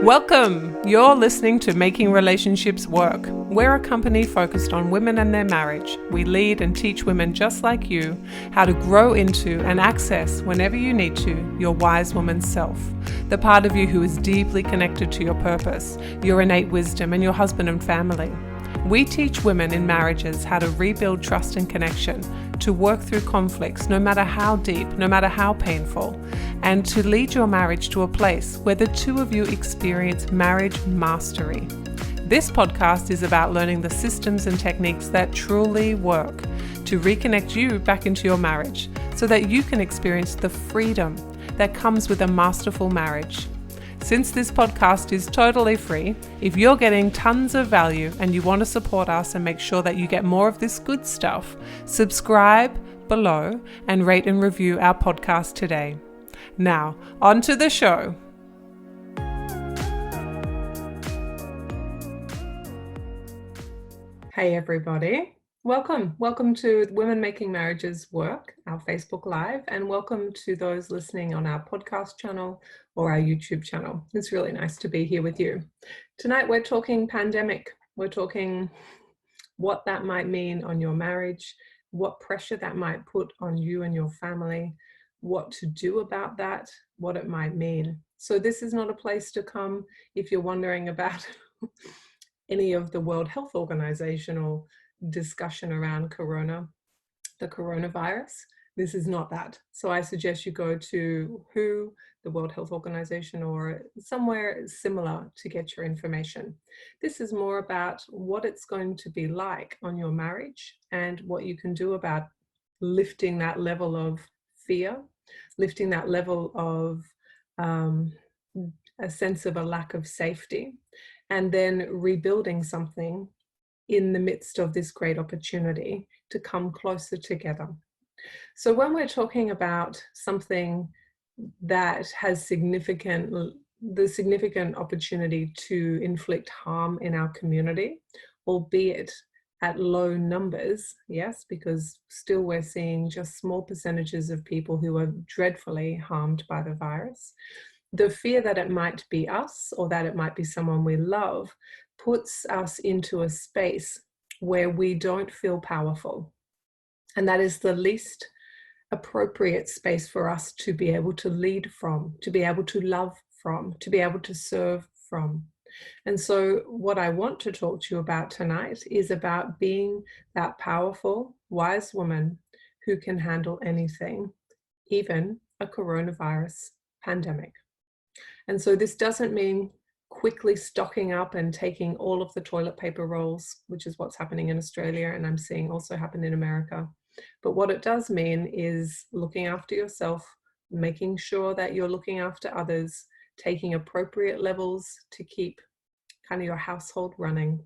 Welcome! You're listening to Making Relationships Work. We're a company focused on women and their marriage. We lead and teach women just like you how to grow into and access, whenever you need to, your wise woman's self. The part of you who is deeply connected to your purpose, your innate wisdom, and your husband and family. We teach women in marriages how to rebuild trust and connection, to work through conflicts no matter how deep, no matter how painful, and to lead your marriage to a place where the two of you experience marriage mastery. This podcast is about learning the systems and techniques that truly work to reconnect you back into your marriage so that you can experience the freedom that comes with a masterful marriage. Since this podcast is totally free, if you're getting tons of value and you want to support us and make sure that you get more of this good stuff, subscribe below and rate and review our podcast today. Now, on to the show. Hey everybody. Welcome to Women Making Marriages Work, our Facebook Live, and welcome to those listening on our podcast channel or our YouTube channel. It's really nice to be here with you. Tonight we're talking pandemic. We're talking what that might mean on your marriage, what pressure that might put on you and your family, what to do about that, what it might mean. So this is not a place to come if you're wondering about any of the World Health Organization or discussion around the coronavirus. This is not that. So I suggest you go to WHO, the World Health Organization, or somewhere similar to get your information. This is more about what it's going to be like on your marriage and what you can do about lifting that level of fear, lifting that level of a sense of a lack of safety, and then rebuilding something in the midst of this great opportunity to come closer together. So when we're talking about something that has the significant opportunity to inflict harm in our community, albeit at low numbers, yes, because still we're seeing just small percentages of people who are dreadfully harmed by the virus. The fear that it might be us or that it might be someone we love puts us into a space where we don't feel powerful. And that is the least appropriate space for us to be able to lead from, to be able to love from, to be able to serve from. And so what I want to talk to you about tonight is about being that powerful, wise woman who can handle anything, even a coronavirus pandemic. And so this doesn't mean quickly stocking up and taking all of the toilet paper rolls, which is what's happening in Australia and I'm seeing also happen in America. But what it does mean is looking after yourself, making sure that you're looking after others, taking appropriate levels to keep kind of your household running,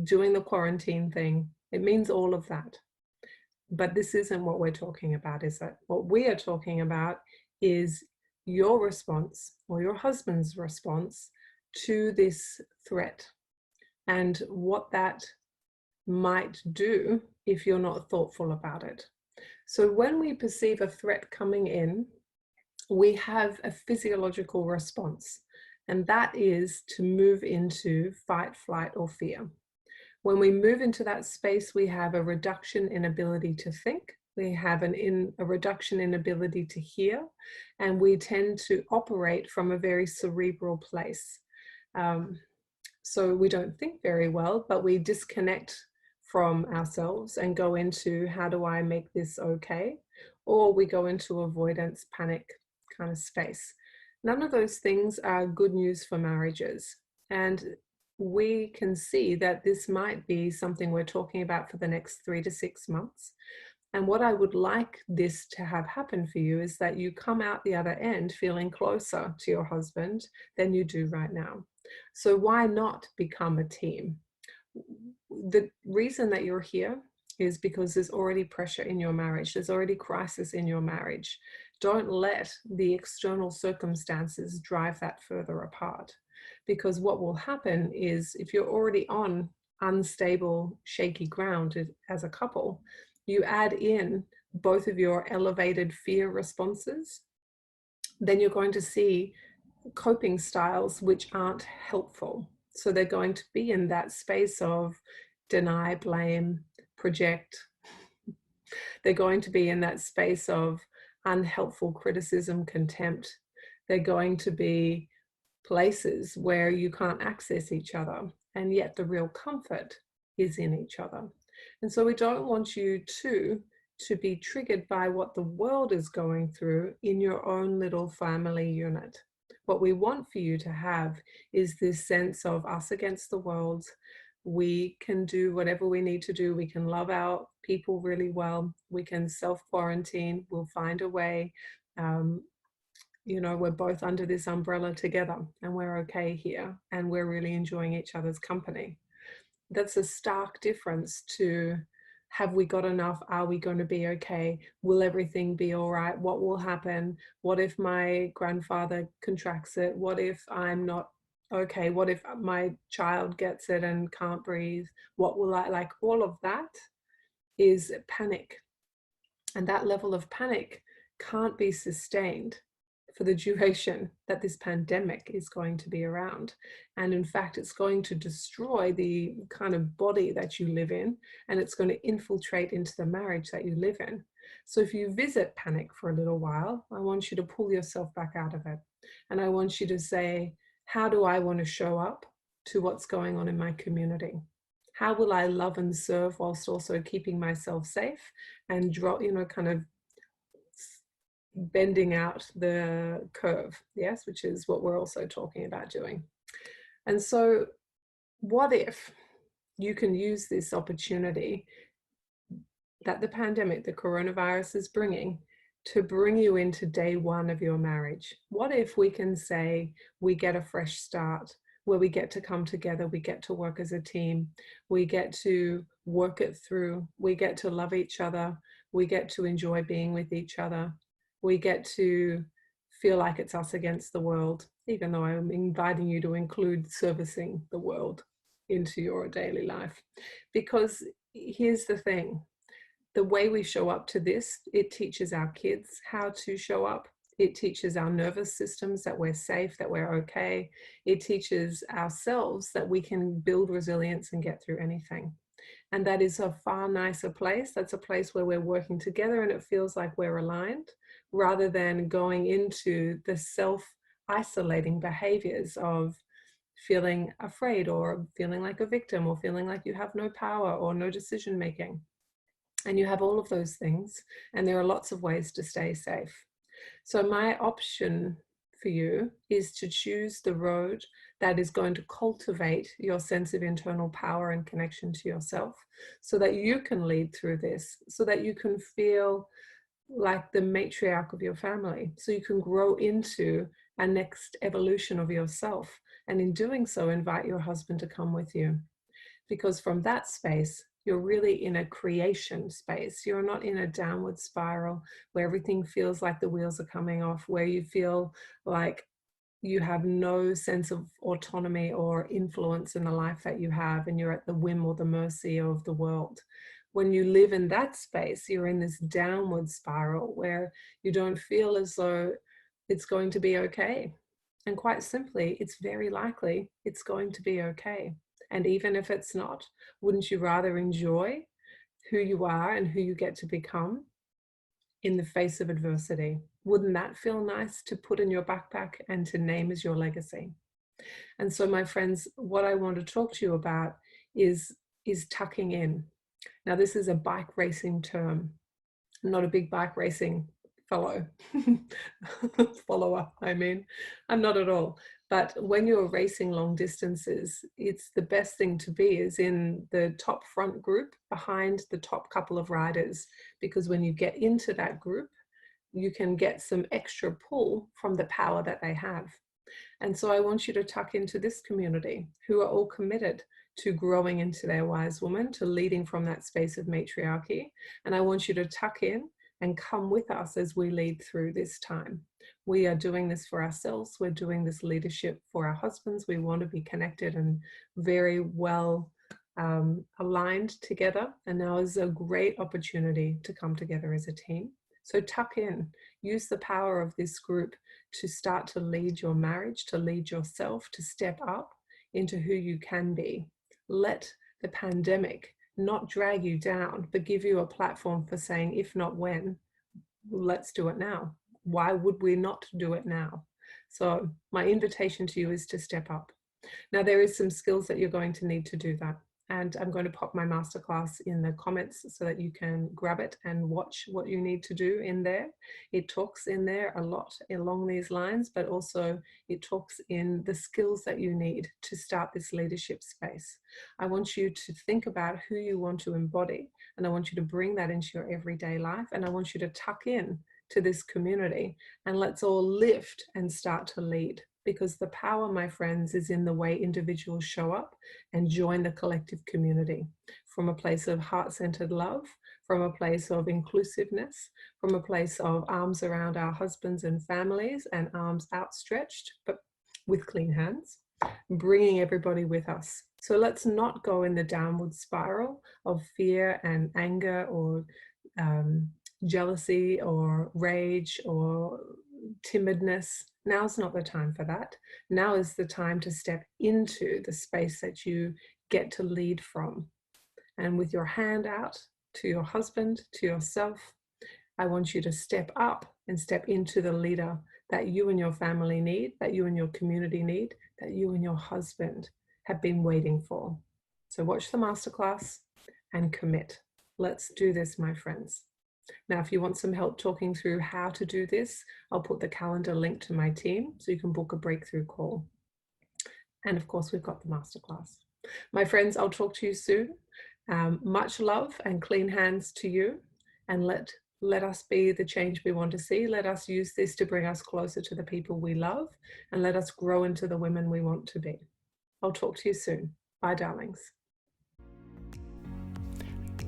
doing the quarantine thing. It means all of that. But this isn't what we're talking about, is it? What we are talking about is your response or your husband's response to this threat and what that might do if you're not thoughtful about it. So when we perceive a threat coming in, we have a physiological response, and that is to move into fight, flight, or fear. When we move into that space, we have a reduction in ability to think. We have a reduction in ability to hear, and we tend to operate from a very cerebral place. So we don't think very well, but we disconnect from ourselves and go into, how do I make this okay? Or we go into avoidance, panic kind of space. None of those things are good news for marriages. And we can see that this might be something we're talking about for the next 3 to 6 months. And what I would like this to have happen for you is that you come out the other end feeling closer to your husband than you do right now. So why not become a team? The reason that you're here is because there's already pressure in your marriage. There's already crisis in your marriage. Don't let the external circumstances drive that further apart. Because what will happen is, if you're already on unstable, shaky ground as a couple, you add in both of your elevated fear responses, then you're going to see coping styles which aren't helpful. So they're going to be in that space of deny, blame, project. They're going to be in that space of unhelpful criticism, contempt. They're going to be places where you can't access each other, and yet the real comfort is in each other. And so we don't want you to be triggered by what the world is going through in your own little family unit. What we want for you to have is this sense of us against the world. We can do whatever we need to do. We can love our people really well. We can self-quarantine. We'll find a way. You know, we're both under this umbrella together and we're okay here and we're really enjoying each other's company. That's a stark difference to, have we got enough? Are we going to be okay? Will everything be all right? What will happen? What if my grandfather contracts it? What if I'm not okay? What if my child gets it and can't breathe? What will I, like, all of that is panic. And that level of panic can't be sustained for the duration that this pandemic is going to be around. And in fact, it's going to destroy the kind of body that you live in, and it's going to infiltrate into the marriage that you live in. So if you visit panic for a little while, I want you to pull yourself back out of it. And I want you to say, how do I want to show up to what's going on in my community? How will I love and serve whilst also keeping myself safe and draw, you know, kind of bending out the curve, yes, which is what we're also talking about doing. And so what if you can use this opportunity that the pandemic, the coronavirus, is bringing to bring you into day one of your marriage? What if we can say we get a fresh start where we get to come together, we get to work as a team, we get to work it through, we get to love each other, we get to enjoy being with each other, we get to feel like it's us against the world, even though I'm inviting you to include servicing the world into your daily life. Because here's the thing, the way we show up to this, it teaches our kids how to show up. It teaches our nervous systems that we're safe, that we're okay. It teaches ourselves that we can build resilience and get through anything. And that is a far nicer place. That's a place where we're working together and it feels like we're aligned, rather than going into the self-isolating behaviors of feeling afraid or feeling like a victim or feeling like you have no power or no decision making. And you have all of those things, and there are lots of ways to stay safe. So my option for you is to choose the road that is going to cultivate your sense of internal power and connection to yourself, so that you can lead through this, so that you can feel like the matriarch of your family, so you can grow into a next evolution of yourself. And in doing so, invite your husband to come with you. Because from that space, you're really in a creation space. You're not in a downward spiral where everything feels like the wheels are coming off, where you feel like you have no sense of autonomy or influence in the life that you have, and you're at the whim or the mercy of the world. When you live in that space, you're in this downward spiral where you don't feel as though it's going to be okay. And quite simply, it's very likely it's going to be okay. And even if it's not, wouldn't you rather enjoy who you are and who you get to become in the face of adversity? Wouldn't that feel nice to put in your backpack and to name as your legacy? And so, my friends, what I want to talk to you about is tucking in. Now, this is a bike racing term. I'm not a big bike racing follower, I mean, I'm not at all. But when you're racing long distances, it's the best thing to be is in the top front group behind the top couple of riders, because when you get into that group, you can get some extra pull from the power that they have. And so I want you to tuck into this community who are all committed to growing into their wise woman, to leading from that space of matriarchy. And I want you to tuck in and come with us as we lead through this time. We are doing this for ourselves. We're doing this leadership for our husbands. We want to be connected and very well aligned together. And now is a great opportunity to come together as a team. So tuck in, use the power of this group to start to lead your marriage, to lead yourself, to step up into who you can be. Let the pandemic not drag you down, but give you a platform for saying, if not when, let's do it now. Why would we not do it now? So my invitation to you is to step up. Now, there is some skills that you're going to need to do that. And I'm going to pop my masterclass in the comments so that you can grab it and watch what you need to do in there. It talks in there a lot along these lines, but also it talks in the skills that you need to start this leadership space. I want you to think about who you want to embody, and I want you to bring that into your everyday life, and I want you to tuck in to this community, and let's all lift and start to lead. Because the power, my friends, is in the way individuals show up and join the collective community from a place of heart-centered love, from a place of inclusiveness, from a place of arms around our husbands and families and arms outstretched, but with clean hands, bringing everybody with us. So let's not go in the downward spiral of fear and anger or jealousy or rage or timidness. Now's not the time for that. Now is the time to step into the space that you get to lead from. And with your hand out to your husband, to yourself, I want you to step up and step into the leader that you and your family need, that you and your community need, that you and your husband have been waiting for. So watch the masterclass and commit. Let's do this, my friends. Now, if you want some help talking through how to do this, I'll put the calendar link to my team so you can book a breakthrough call. And of course, we've got the masterclass. My friends, I'll talk to you soon. Much love and clean hands to you. And let us be the change we want to see. Let us use this to bring us closer to the people we love, and let us grow into the women we want to be. I'll talk to you soon. Bye, darlings.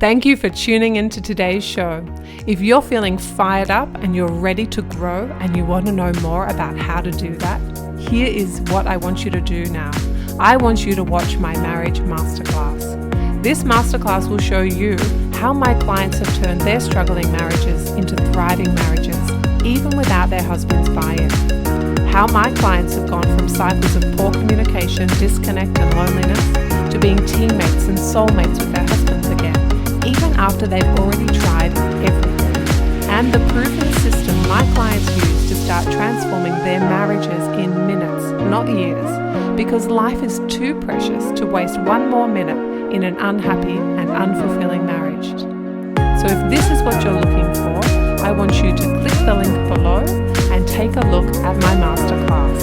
Thank you for tuning into today's show. If you're feeling fired up and you're ready to grow and you want to know more about how to do that, here is what I want you to do now. I want you to watch my marriage masterclass. This masterclass will show you how my clients have turned their struggling marriages into thriving marriages, even without their husband's buy-in. How my clients have gone from cycles of poor communication, disconnect and loneliness to being teammates and soulmates with their husbands again, even after they've already tried everything. And the proven system my clients use to start transforming their marriages in minutes, not years, because life is too precious to waste one more minute in an unhappy and unfulfilling marriage. So if this is what you're looking for, I want you to click the link below and take a look at my masterclass.